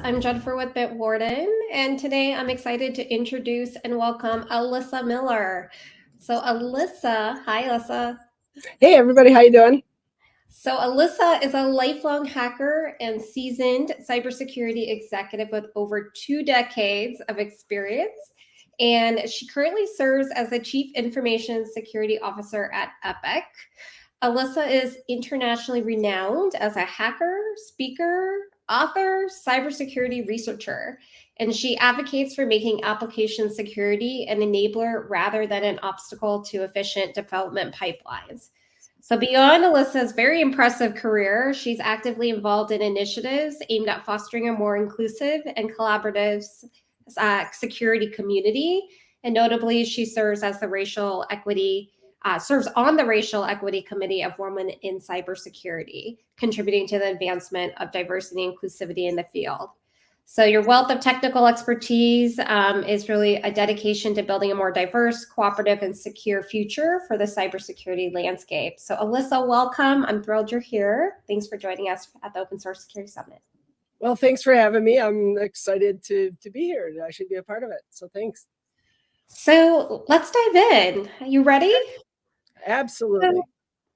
I'm Jennifer with Bitwarden, and today I'm excited to introduce and welcome Alyssa Miller. So Alyssa, hi Alyssa. Hey everybody, how you doing? So Alyssa is a lifelong hacker and seasoned cybersecurity executive with over 2 decades of experience. And she currently serves as the Chief Information Security Officer at Epiq. Alyssa is internationally renowned as a hacker, speaker, author, cybersecurity researcher, and she advocates for making application security an enabler rather than an obstacle to efficient development pipelines. So beyond Alyssa's very impressive career, she's actively involved in initiatives aimed at fostering a more inclusive and collaborative security community. And notably, she serves as the racial equity serves on the Racial Equity Committee of Women in Cybersecurity, contributing to the advancement of diversity and inclusivity in the field. So your wealth of technical expertise is really a dedication to building a more diverse, cooperative, and secure future for the cybersecurity landscape. So Alyssa, welcome. I'm thrilled you're here. Thanks for joining us at the Open Source Security Summit. Well, thanks for having me. I'm excited to be here, to actually be a part of it. So thanks. So let's dive in. Are you ready? Absolutely. So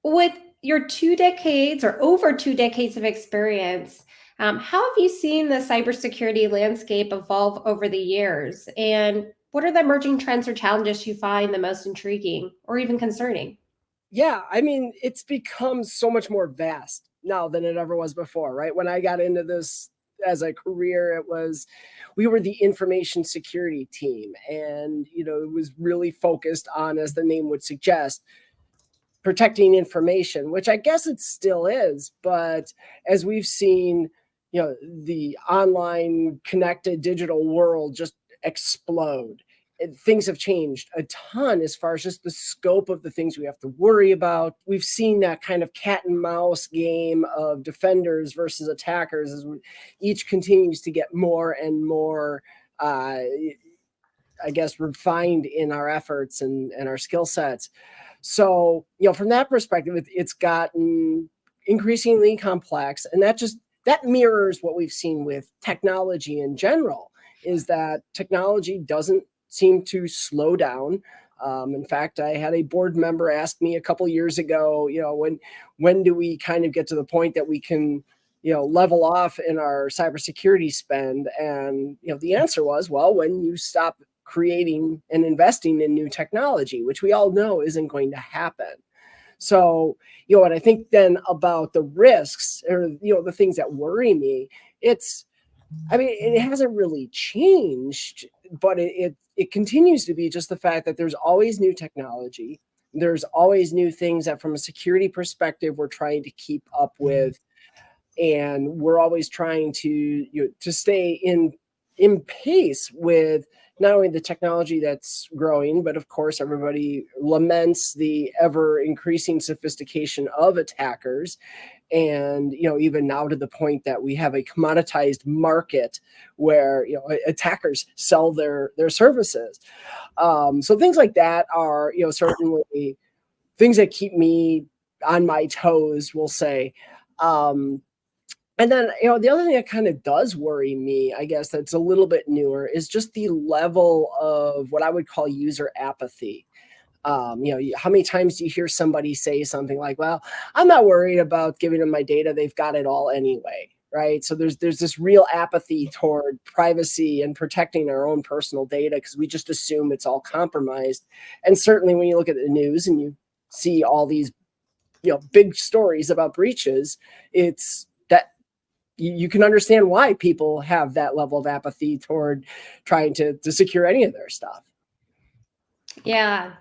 with your 2 decades or over 2 decades of experience, how have you seen the cybersecurity landscape evolve over the years? And what are the emerging trends or challenges you find the most intriguing or even concerning? Yeah, I mean, it's become so much more vast now than it ever was before, right? When I got into this as a career, we were the information security team. And, it was really focused on, as the name would suggest, protecting information, which I guess it still is. But as we've seen, the online connected digital world just explode. Things have changed a ton as far as just the scope of the things we have to worry about. We've seen that kind of cat and mouse game of defenders versus attackers as each continues to get more and more, I guess, refined in our efforts and our skill sets. So, from that perspective, it's gotten increasingly complex, and that mirrors what we've seen with technology in general, is that technology doesn't seem to slow down. In fact, I had a board member ask me a couple years ago, when do we kind of get to the point that we can, level off in our cybersecurity spend? And, the answer was, well, when you stop creating and investing in new technology, which we all know isn't going to happen. So, when I think then about the risks or, the things that worry me, it hasn't really changed, but it continues to be just the fact that there's always new technology. There's always new things that from a security perspective, we're trying to keep up with. And we're always trying to, to stay in pace with not only the technology that's growing, but of course, everybody laments the ever increasing sophistication of attackers. And, even now to the point that we have a commoditized market where, attackers sell their services. So things like that are, certainly things that keep me on my toes, we'll say. And then, the other thing that kind of does worry me, I guess, that's a little bit newer is just the level of what I would call user apathy. How many times do you hear somebody say something like, well, I'm not worried about giving them my data. They've got it all anyway, right? So there's this real apathy toward privacy and protecting our own personal data because we just assume it's all compromised. And certainly when you look at the news and you see all these, big stories about breaches, it's that you can understand why people have that level of apathy toward trying to secure any of their stuff. Yeah,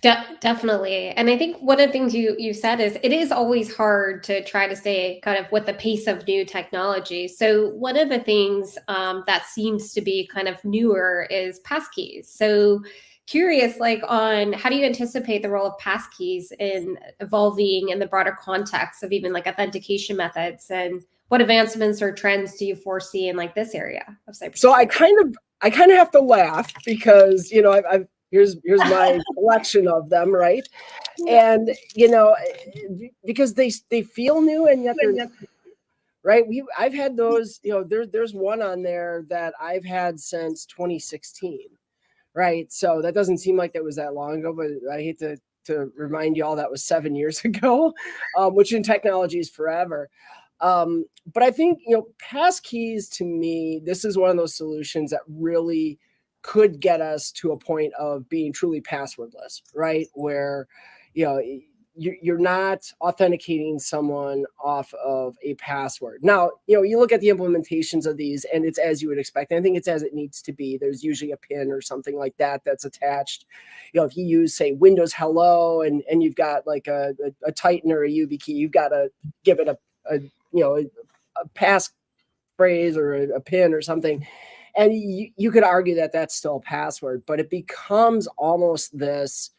definitely. And I think one of the things you said is it is always hard to try to stay kind of with the pace of new technology. So one of the things that seems to be kind of newer is passkeys. So curious, on how do you anticipate the role of passkeys in evolving in the broader context of even authentication methods, and what advancements or trends do you foresee in this area of cybersecurity? So I kind of have to laugh because here's my collection of them, right? And because they feel new and yet they're not, right? I've had those, there's one on there that I've had since 2016, right? So that doesn't seem like that was that long ago, but I hate to remind you all that was 7 years ago, which in technology is forever. But I think, passkeys, to me, this is one of those solutions that really could get us to a point of being truly passwordless, right? Where, you're not authenticating someone off of a password. Now, you look at the implementations of these and it's as you would expect. I think it's as it needs to be. There's usually a pin or something like that that's attached. If you use, say, Windows Hello and you've got like a Titan or a YubiKey, you've got to give it a pass phrase or a pin or something. And you could argue that that's still a password, but it becomes almost this,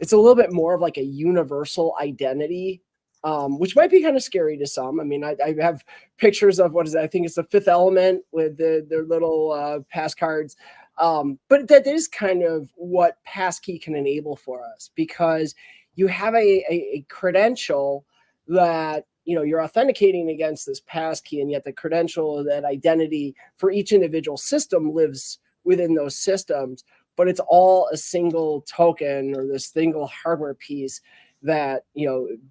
it's a little bit more of like a universal identity, which might be kind of scary to some. I mean, I have pictures of, what is it? I think it's the Fifth Element with their little pass cards. But that is kind of what passkey can enable for us, because you have a credential that, you're authenticating against this passkey, and yet the credential, that identity for each individual system lives within those systems. But it's all a single token or this single hardware piece that,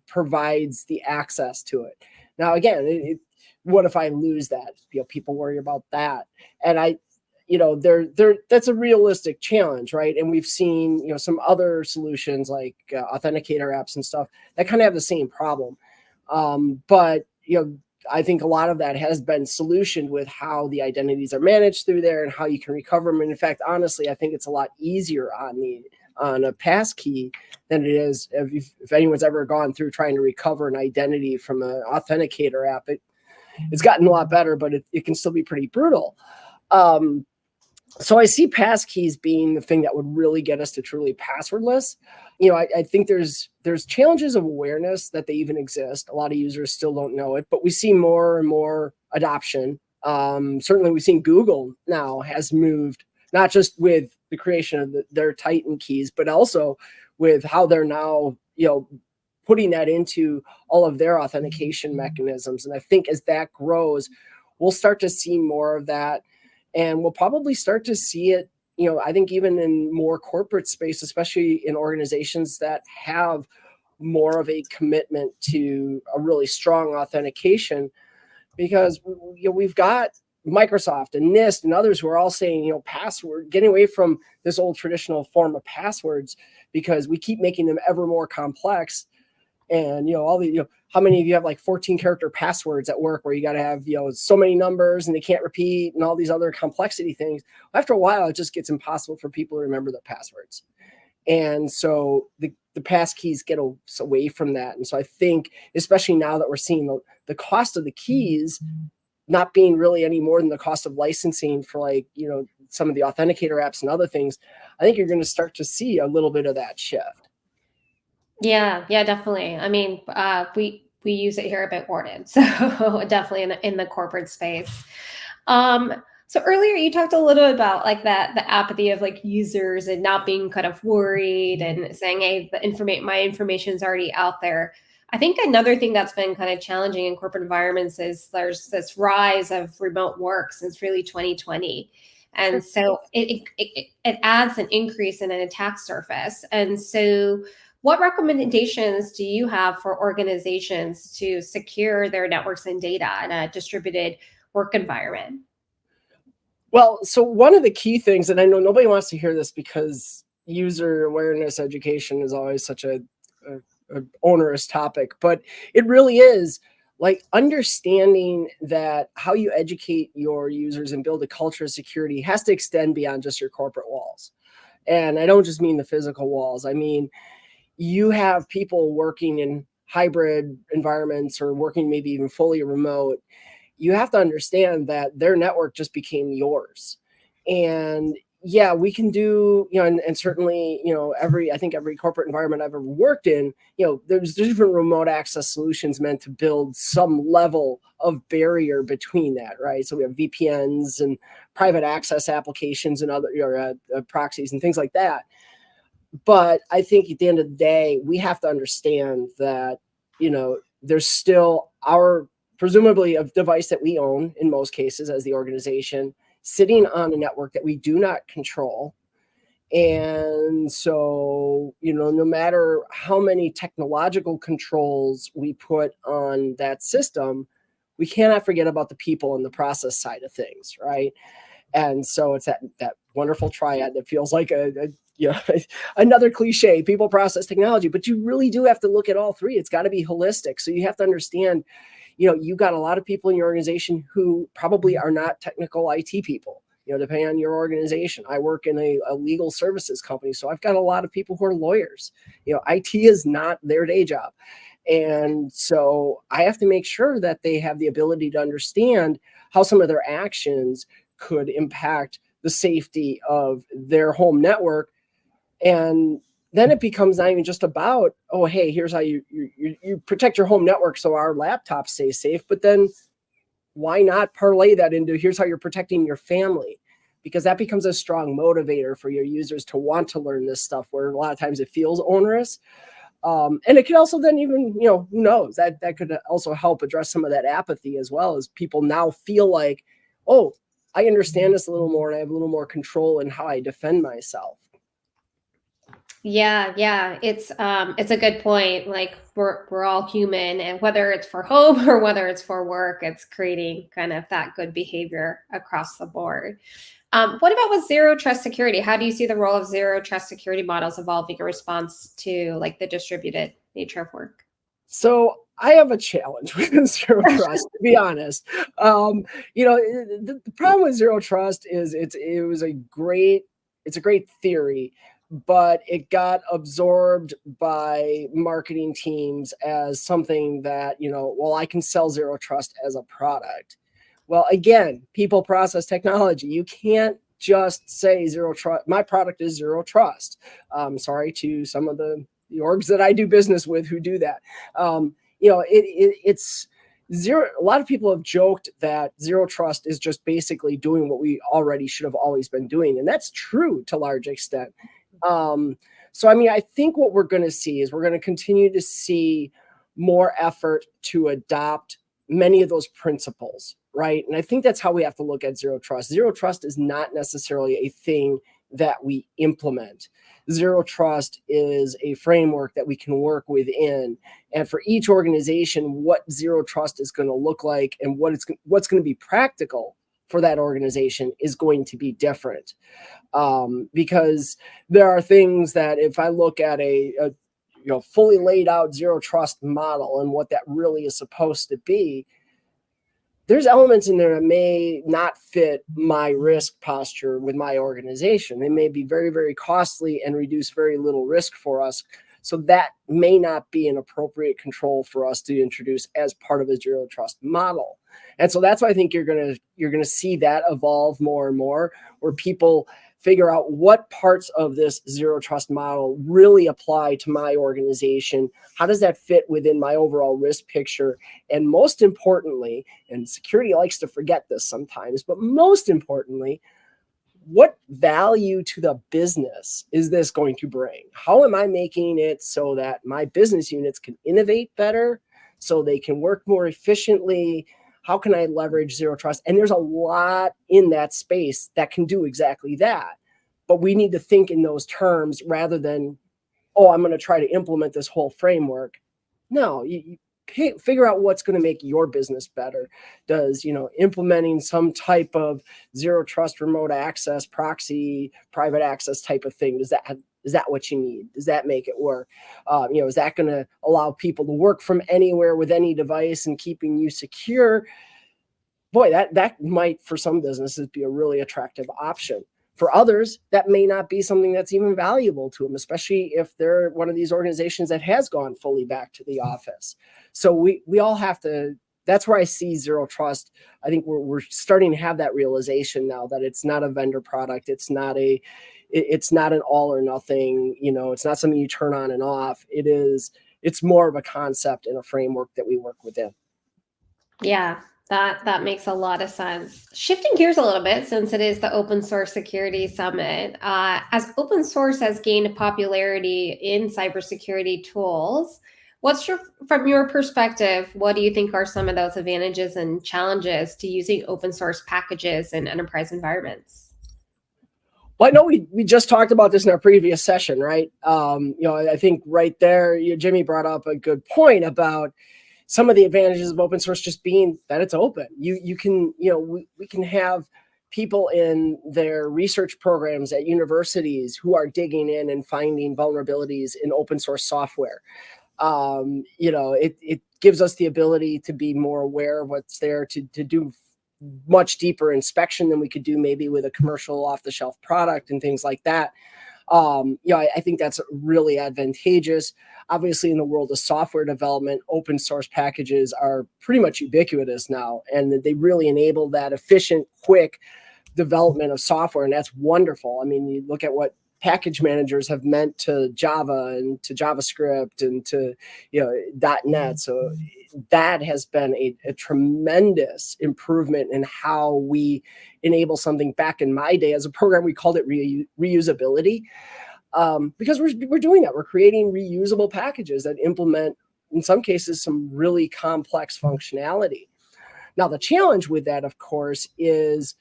provides the access to it. Now, again, what if I lose that? People worry about that. And that's a realistic challenge, right? And we've seen, some other solutions like authenticator apps and stuff that kind of have the same problem. But, I think a lot of that has been solutioned with how the identities are managed through there and how you can recover them. And in fact, honestly, I think it's a lot easier on a passkey than it is if anyone's ever gone through trying to recover an identity from an authenticator app. It's gotten a lot better, but it can still be pretty brutal. So I see passkeys being the thing that would really get us to truly passwordless. I think there's challenges of awareness that they even exist. A lot of users still don't know it, but we see more and more adoption. Certainly we've seen Google now has moved, not just with the creation of their Titan keys, but also with how they're now, putting that into all of their authentication mechanisms. And I think as that grows, we'll start to see more of that. And we'll probably start to see it, I think even in more corporate space, especially in organizations that have more of a commitment to a really strong authentication, because we've got Microsoft and NIST and others who are all saying, password, getting away from this old traditional form of passwords, because we keep making them ever more complex. And, all the, how many of you have like 14 character passwords at work where you got to have, so many numbers and they can't repeat and all these other complexity things. After a while, it just gets impossible for people to remember their passwords. And so the passkeys get away from that. And so I think, especially now that we're seeing the cost of the keys not being really any more than the cost of licensing for like, some of the authenticator apps and other things, I think you're going to start to see a little bit of that shift. Yeah, definitely. I mean, we use it here at Bitwarden, so definitely in the corporate space. So earlier you talked a little about like the apathy of like users and not being kind of worried and saying, hey, my information is already out there. I think another thing that's been kind of challenging in corporate environments is there's this rise of remote work since really 2020. And so it adds an increase in an attack surface. And so what recommendations do you have for organizations to secure their networks and data in a distributed work environment? Well, so one of the key things, and I know nobody wants to hear this because user awareness education is always such a onerous topic, but it really is like understanding that how you educate your users and build a culture of security has to extend beyond just your corporate walls. And I don't just mean the physical walls. I mean, you have people working in hybrid environments or working maybe even fully remote. You have to understand that their network just became yours. And yeah, we can do, and certainly, I think every corporate environment I've ever worked in, there's different remote access solutions meant to build some level of barrier between that, right? So we have VPNs and private access applications and other proxies and things like that. But I think at the end of the day, we have to understand that, there's still our presumably a device that we own in most cases as the organization, sitting on a network that we do not control. And so, no matter how many technological controls we put on that system, we cannot forget about the people and the process side of things, right? And so it's that wonderful triad that feels like another cliche, people, process, technology, but you really do have to look at all three. It's got to be holistic. So you have to understand, you've got a lot of people in your organization who probably are not technical IT people, depending on your organization. I work in a legal services company, so I've got a lot of people who are lawyers. IT is not their day job. And so I have to make sure that they have the ability to understand how some of their actions could impact the safety of their home network. And then it becomes not even just about, oh, hey, here's how you protect your home network so our laptops stay safe. But then why not parlay that into here's how you're protecting your family? Because that becomes a strong motivator for your users to want to learn this stuff, where a lot of times it feels onerous. And it could also then even, who knows, that could also help address some of that apathy, as well as people now feel like, oh, I understand this a little more and I have a little more control in how I defend myself. Yeah, it's a good point. Like we're all human, and whether it's for home or whether it's for work, it's creating kind of that good behavior across the board. What about with zero trust security? How do you see the role of zero trust security models evolving in response to like the distributed nature of work? So I have a challenge with zero trust, to be honest. The problem with zero trust is it's a great theory, but it got absorbed by marketing teams as something that, well, I can sell zero trust as a product. Well, again, people, process, technology. You can't just say zero trust. My product is zero trust. Sorry to some of the orgs that I do business with who do that. It's zero. A lot of people have joked that zero trust is just basically doing what we already should have always been doing. And that's true to a large extent. So, I think what we're going to see is we're going to continue to see more effort to adopt many of those principles, right? And I think that's how we have to look at zero trust. Zero trust is not necessarily a thing that we implement. Zero trust is a framework that we can work within. And for each organization, what zero trust is going to look like and what's going to be practical for that organization is going to be different. Because there are things that if I look at a fully laid out zero trust model and what that really is supposed to be, there's elements in there that may not fit my risk posture with my organization. They may be very, very costly and reduce very little risk for us. So that may not be an appropriate control for us to introduce as part of a zero trust model. And so that's why I think you're gonna see that evolve more and more, where people figure out what parts of this zero trust model really apply to my organization. How does that fit within my overall risk picture? And most importantly, and security likes to forget this sometimes, but most importantly, what value to the business is this going to bring? How am I making it so that my business units can innovate better, so they can work more efficiently? How can I leverage zero trust? And there's a lot in that space that can do exactly that. But we need to think in those terms rather than, oh, I'm going to try to implement this whole framework. No, you figure out what's going to make your business better. Does, implementing some type of zero trust remote access, proxy, private access type of thing, is that what you need? Does that make it work? Is that going to allow people to work from anywhere with any device and keeping you secure? Boy, that might, for some businesses, be a really attractive option. For others, that may not be something that's even valuable to them, especially if they're one of these organizations that has gone fully back to the office. So we all have to. That's where I see zero trust. I think we're starting to have that realization now that it's not a vendor product. It's not an all or nothing. It's not something you turn on and off. It's more of a concept and a framework that we work within. Yeah, that makes a lot of sense. Shifting gears a little bit, since it is the Open Source Security Summit, as open source has gained popularity in cybersecurity tools, From your perspective, what do you think are some of those advantages and challenges to using open source packages in enterprise environments? Well, I know we just talked about this in our previous session, right? I think right there, Jimmy brought up a good point about some of the advantages of open source just being that it's open. You can, we can have people in their research programs at universities who are digging in and finding vulnerabilities in open source software. It gives us the ability to be more aware of what's there, to do much deeper inspection than we could do maybe with a commercial off-the-shelf product and things like that. I think that's really advantageous. Obviously, in the world of software development, open source packages are pretty much ubiquitous now, and they really enable that efficient, quick development of software, and that's wonderful. I mean, you look at what package managers have meant to Java and to JavaScript and to .NET. So that has been a tremendous improvement in how we enable something. Back in my day as a program, we called it reusability, because we're doing that. We're creating reusable packages that implement, in some cases, some really complex functionality. Now, the challenge with that, of course, is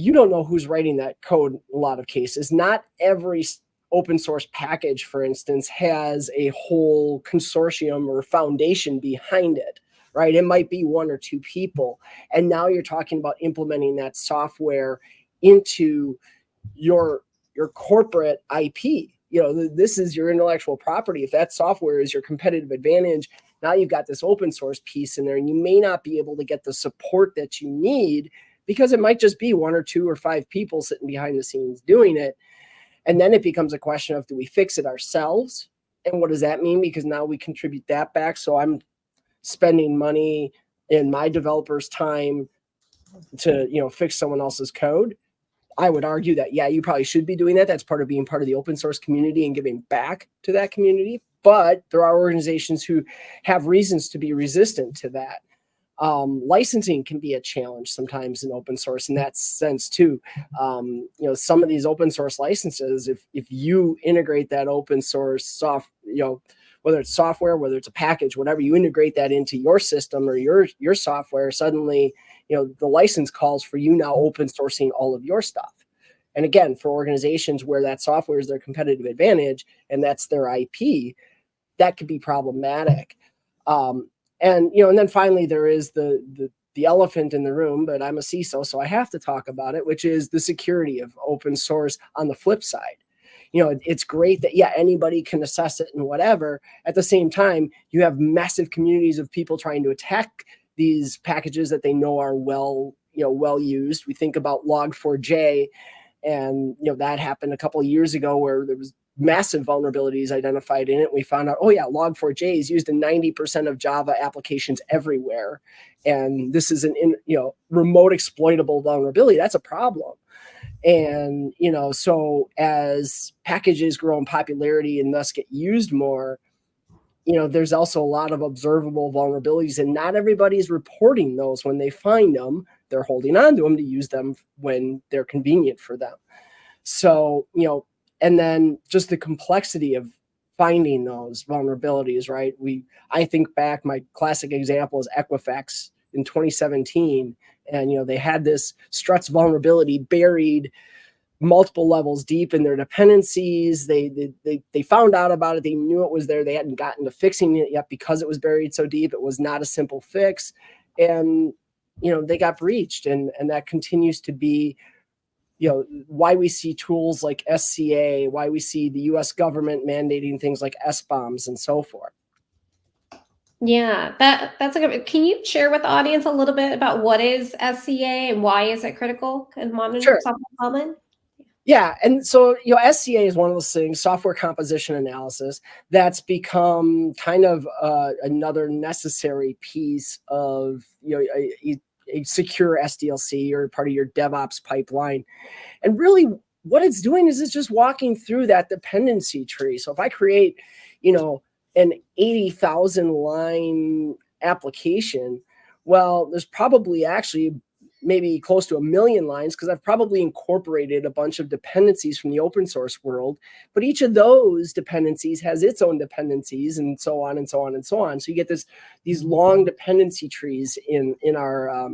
you don't know who's writing that code in a lot of cases. Not every open source package, for instance, has a whole consortium or foundation behind it, right? It might be one or two people. And now you're talking about implementing that software into your corporate IP. This is your intellectual property. If that software is your competitive advantage, now you've got this open source piece in there, and you may not be able to get the support that you need because it might just be one or two or five people sitting behind the scenes doing it. And then it becomes a question of, do we fix it ourselves? And what does that mean? Because now we contribute that back. So I'm spending money in my developer's time to, fix someone else's code. I would argue that, yeah, you probably should be doing that. That's part of being part of the open source community and giving back to that community. But there are organizations who have reasons to be resistant to that. Licensing can be a challenge sometimes in open source in that sense too. Some of these open source licenses, if you integrate that open source whether it's software, whether it's a package, whatever, you integrate that into your system or your software, suddenly, the license calls for you now open sourcing all of your stuff. And again, for organizations where that software is their competitive advantage and that's their IP, that could be problematic. And then finally, there is the elephant in the room, but I'm a CISO, so I have to talk about it, which is the security of open source on the flip side. It's great that, yeah, anybody can assess it and whatever. At the same time, you have massive communities of people trying to attack these packages that they know are well used. We think about Log4j, and that happened a couple of years ago where there was massive vulnerabilities identified in it. We found out, oh yeah, Log4j is used in 90% of Java applications everywhere. And this is an remote exploitable vulnerability. That's a problem. And, so as packages grow in popularity and thus get used more, there's also a lot of observable vulnerabilities, and not everybody's reporting those when they find them. They're holding on to them to use them when they're convenient for them. So, and then just the complexity of finding those vulnerabilities, right? I think back, my classic example is Equifax in 2017. And, they had this struts vulnerability buried multiple levels deep in their dependencies. They found out about it. They knew it was there. They hadn't gotten to fixing it yet because it was buried so deep. It was not a simple fix. And, they got breached. And that continues to be, why we see tools like SCA, why we see the US government mandating things like SBOMs and so forth. Yeah, that's a good. Can you share with the audience a little bit about what is SCA and why is it critical in modern software development? Yeah, and so SCA is one of those things, software composition analysis, that's become kind of another necessary piece of a secure SDLC or part of your DevOps pipeline. And really, what it's doing is it's just walking through that dependency tree. So if I create, an 80,000 line application, well, there's probably actually maybe close to 1 million lines because I've probably incorporated a bunch of dependencies from the open source world, but each of those dependencies has its own dependencies and so on and so on and so on. So you get these long dependency trees in our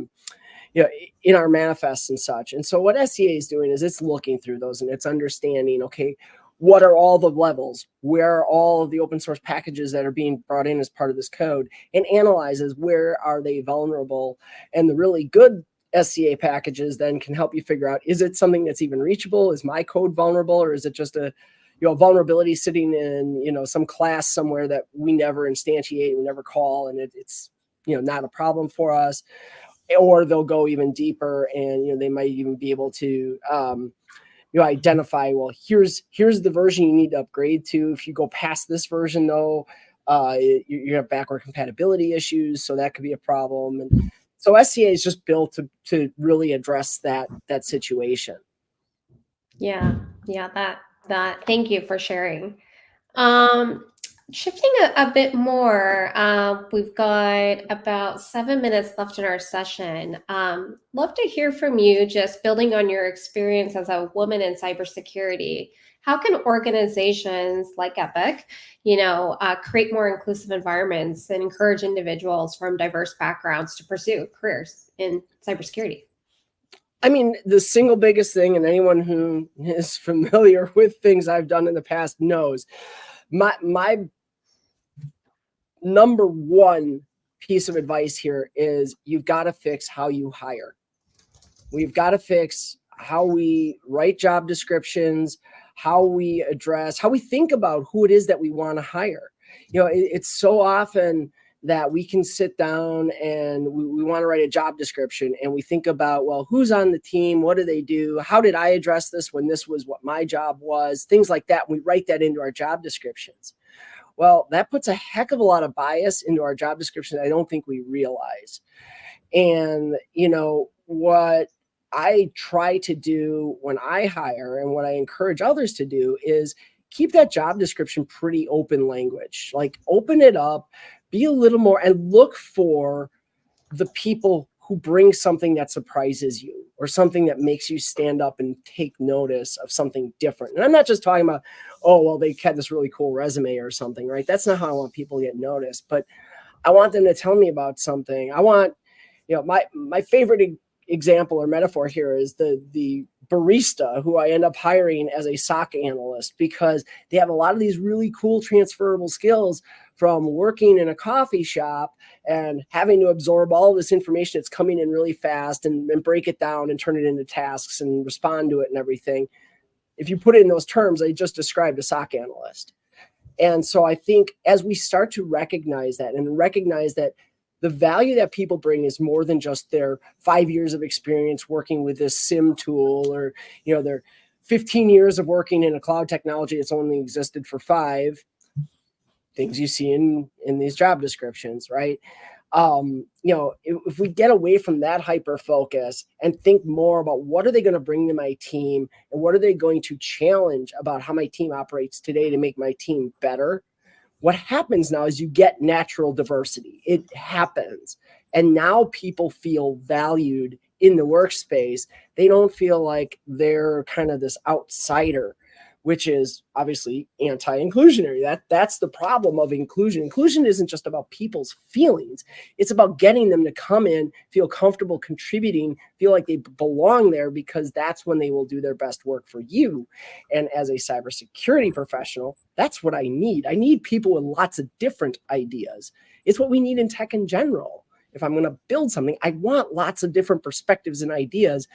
in our manifests and such. And so what SCA is doing is it's looking through those and it's understanding, okay, what are all the levels? Where are all of the open source packages that are being brought in as part of this code? And analyzes where are they vulnerable. And the really good SCA packages then can help you figure out, is it something that's even reachable? Is my code vulnerable? Or is it just a vulnerability sitting in some class somewhere that we never instantiate, we never call, and it's not a problem for us? Or they'll go even deeper and they might even be able to identify, well, here's the version you need to upgrade to. If you go past this version though, you have backward compatibility issues, so that could be a problem. And so SCA is just built to really address that situation. Yeah, that thank you for sharing. Shifting a bit more, we've got about 7 minutes left in our session. Love to hear from you, just building on your experience as a woman in cybersecurity. How can organizations like Epiq, create more inclusive environments and encourage individuals from diverse backgrounds to pursue careers in cybersecurity? I mean, the single biggest thing, and anyone who is familiar with things I've done in the past knows, my number one piece of advice here is you've got to fix how you hire. We've got to fix how we write job descriptions, how we think about who it is that we want to hire. It's so often that we can sit down and we want to write a job description and we think about, well, who's on the team? What do they do? How did I address this when this was what my job was? Things like that. We write that into our job descriptions. Well, that puts a heck of a lot of bias into our job description I don't think we realize. And, what I try to do when I hire and what I encourage others to do is keep that job description pretty open language. Like, open it up, be a little more, and look for the people who bring something that surprises you or something that makes you stand up and take notice of something different. And I'm not just talking about, oh, well, they had this really cool resume or something, right? That's not how I want people to get noticed, but I want them to tell me about something. I want, my favorite example or metaphor here is the barista who I end up hiring as a SOC analyst, because they have a lot of these really cool transferable skills from working in a coffee shop and having to absorb all this information that's coming in really fast and break it down and turn it into tasks and respond to it and everything. If you put it in those terms, I just described a SOC analyst. And so I think as we start to recognize that and recognize that the value that people bring is more than just their 5 years of experience working with this SIM tool, or their 15 years of working in a cloud technology that's only existed for 5, things you see in these job descriptions, right? If we get away from that hyper focus and think more about what are they going to bring to my team and what are they going to challenge about how my team operates today to make my team better, what happens now is you get natural diversity. It happens. And now people feel valued in the workspace. They don't feel like they're kind of this outsider, which is obviously anti-inclusionary. That's the problem of inclusion. Inclusion isn't just about people's feelings. It's about getting them to come in, feel comfortable contributing, feel like they belong there, because that's when they will do their best work for you. And as a cybersecurity professional, that's what I need. I need people with lots of different ideas. It's what we need in tech in general. If I'm going to build something, I want lots of different perspectives and ideas.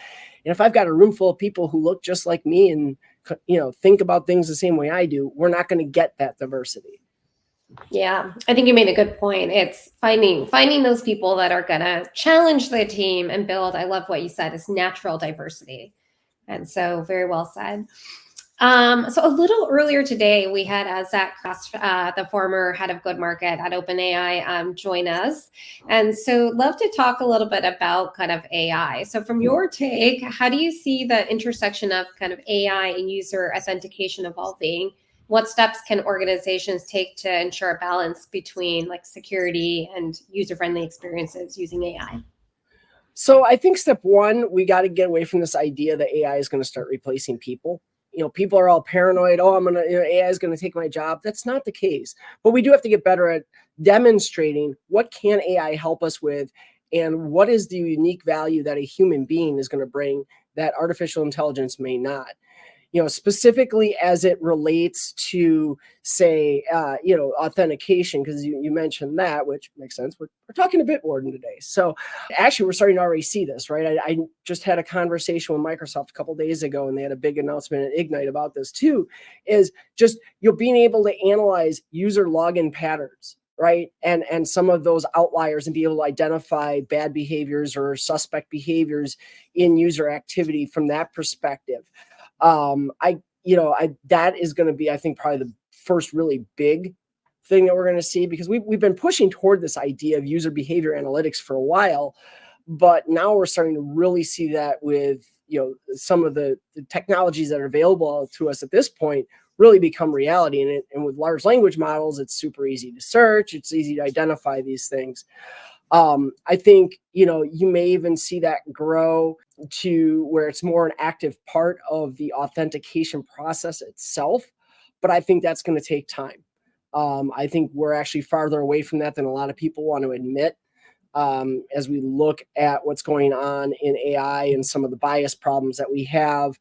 And if I've got a room full of people who look just like me and think about things the same way I do, we're not going to get that diversity. Yeah, I think you made a good point. It's finding those people that are going to challenge the team and build. I love what you said, is natural diversity. And so very well said. So a little earlier today, we had Zach Cross, the former head of go-to-market at OpenAI, join us. And so love to talk a little bit about kind of AI. So from your take, how do you see the intersection of kind of AI and user authentication evolving? What steps can organizations take to ensure a balance between like security and user-friendly experiences using AI? So I think step one, we got to get away from this idea that AI is going to start replacing people. People are all paranoid. Oh, AI is going to take my job. That's not the case. But we do have to get better at demonstrating what can AI help us with, and what is the unique value that a human being is going to bring that artificial intelligence may not. Specifically as it relates to, say, authentication, because you mentioned that, which makes sense. We're talking to Bitwarden today. So actually, we're starting to already see this, right? I just had a conversation with Microsoft a couple of days ago, and they had a big announcement at Ignite about this too, is just being able to analyze user login patterns, right? And some of those outliers, and be able to identify bad behaviors or suspect behaviors in user activity from that perspective. That is going to be, I think, probably the first really big thing that we're going to see, because we've been pushing toward this idea of user behavior analytics for a while, but now we're starting to really see that with some of the technologies that are available to us at this point really become reality. And with large language models, it's super easy to search. It's easy to identify these things. I think, you may even see that grow to where it's more an active part of the authentication process itself. But I think that's going to take time. I think we're actually farther away from that than a lot of people want to admit. As we look at what's going on in AI and some of the bias problems that we have,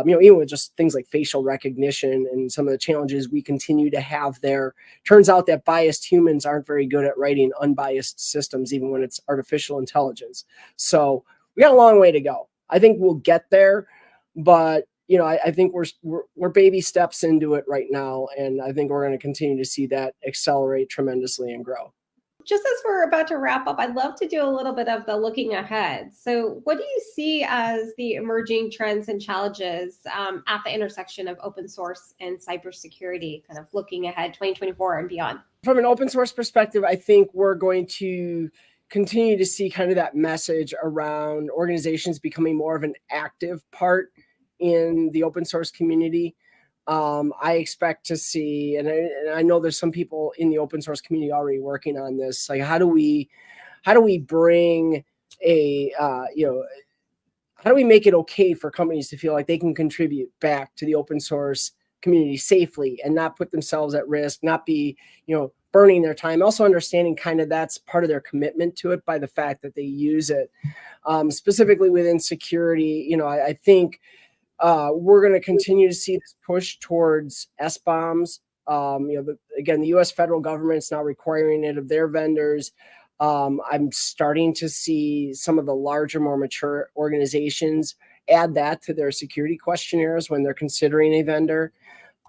even with just things like facial recognition and some of the challenges we continue to have there. Turns out that biased humans aren't very good at writing unbiased systems, even when it's artificial intelligence. So we got a long way to go. I think we'll get there, but I think we're baby steps into it right now, and I think we're going to continue to see that accelerate tremendously and grow. Just as we're about to wrap up, I'd love to do a little bit of the looking ahead. So what do you see as the emerging trends and challenges at the intersection of open source and cybersecurity, kind of looking ahead 2024 and beyond? From an open source perspective, I think we're going to continue to see kind of that message around organizations becoming more of an active part in the open source community. I expect to see, and I know there's some people in the open source community already working on this. Like, how do we bring how do we make it okay for companies to feel like they can contribute back to the open source community safely and not put themselves at risk, not be, burning their time. Also understanding kind of that's part of their commitment to it by the fact that they use it. Specifically within security, I think we're going to continue to see this push towards SBOMs. Again, the U.S. federal government is now requiring it of their vendors. I'm starting to see some of the larger, more mature organizations add that to their security questionnaires when they're considering a vendor.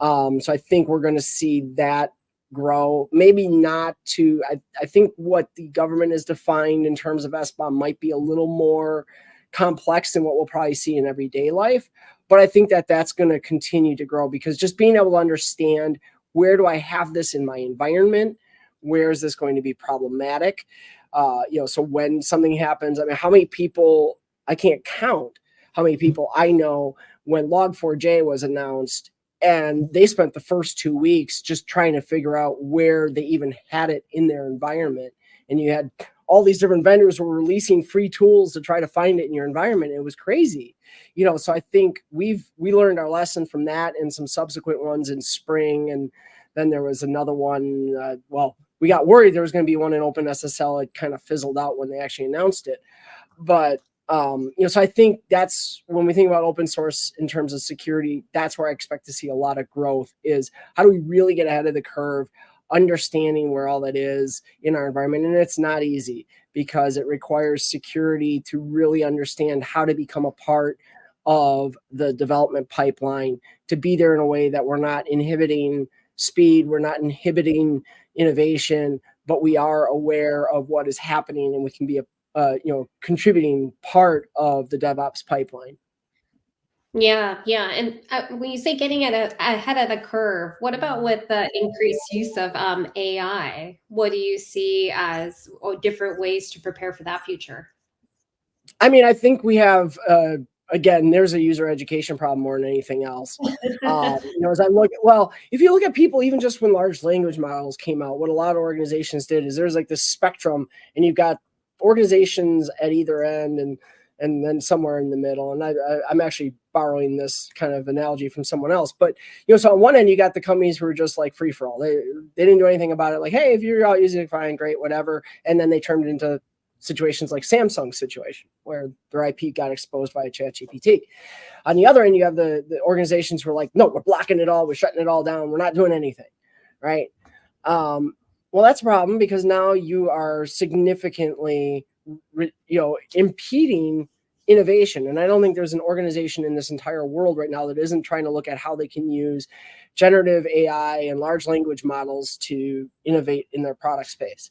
So I think we're going to see that grow. Maybe not to, I think what the government has defined in terms of SBOM might be a little more complex than what we'll probably see in everyday life. But I think that that's going to continue to grow, because just being able to understand, where do I have this in my environment? Where is this going to be problematic? So when something happens, how many people, I can't count how many people I know when Log4j was announced, and they spent the first 2 weeks just trying to figure out where they even had it in their environment. And you had all these different vendors were releasing free tools to try to find it in your environment. It was crazy. So I think we learned our lesson from that and some subsequent ones in spring. And then there was another one. We got worried there was going to be one in OpenSSL. It kind of fizzled out when they actually announced it. But, so I think that's when we think about open source in terms of security, that's where I expect to see a lot of growth, is how do we really get ahead of the curve, understanding where all that is in our environment. And it's not easy, because it requires security to really understand how to become a part of the development pipeline, to be there in a way that we're not inhibiting speed, we're not inhibiting innovation, but we are aware of what is happening, and we can be a contributing part of the DevOps pipeline. Yeah. And when you say getting ahead of the curve, what about with the increased use of AI? What do you see as different ways to prepare for that future? I think we have, again, there's a user education problem more than anything else. As I look, if you look at people, even just when large language models came out, what a lot of organizations did is there's like this spectrum, and you've got organizations at either end and then somewhere in the middle. And I'm actually borrowing this kind of analogy from someone else. But, so on one end, you got the companies who are just like free for all. They didn't do anything about it. Like, hey, if you're out using it, fine, great, whatever. And then they turned it into situations like Samsung's situation, where their IP got exposed by ChatGPT. On the other end, you have the organizations who are like, no, we're blocking it all. We're shutting it all down. We're not doing anything, right? Well, that's a problem, because now you are significantly impeding innovation. And I don't think there's an organization in this entire world right now that isn't trying to look at how they can use generative AI and large language models to innovate in their product space.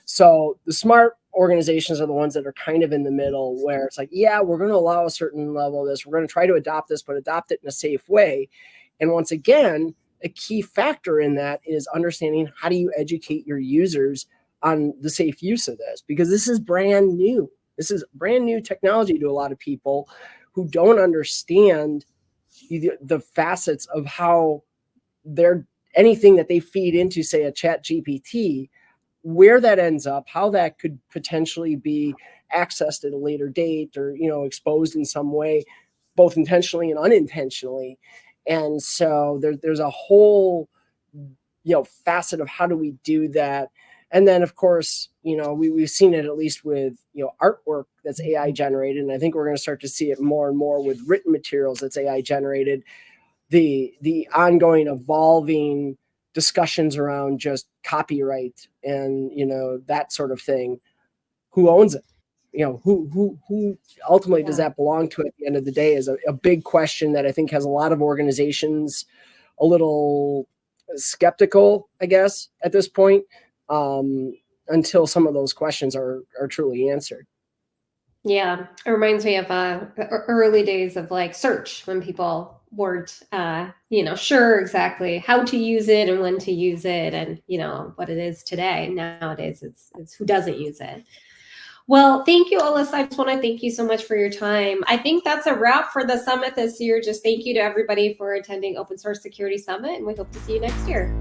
So the smart organizations are the ones that are kind of in the middle, where it's like, yeah, we're going to allow a certain level of this. We're going to try to adopt this, but adopt it in a safe way. And once again, a key factor in that is understanding, how do you educate your users on the safe use of this? Because this is brand new. This is brand new technology to a lot of people who don't understand the facets of how anything that they feed into, say, a chat GPT, where that ends up, how that could potentially be accessed at a later date, or, exposed in some way, both intentionally and unintentionally. And so there's a whole, facet of how do we do that. And then, of course, we've seen it at least with, artwork that's AI generated. And I think we're going to start to see it more and more with written materials that's AI generated. The ongoing evolving discussions around just copyright and, that sort of thing. Who owns it? Who ultimately does that belong to at the end of the day is a big question that I think has a lot of organizations a little skeptical, I guess, at this point, until some of those questions are truly answered. Yeah, it reminds me of early days of like search, when people weren't, sure exactly how to use it and when to use it, and what it is today. Nowadays, it's who doesn't use it. Well, thank you, Alyssa. I just want to thank you so much for your time. I think that's a wrap for the summit this year. Just thank you to everybody for attending Open Source Security Summit, and we hope to see you next year.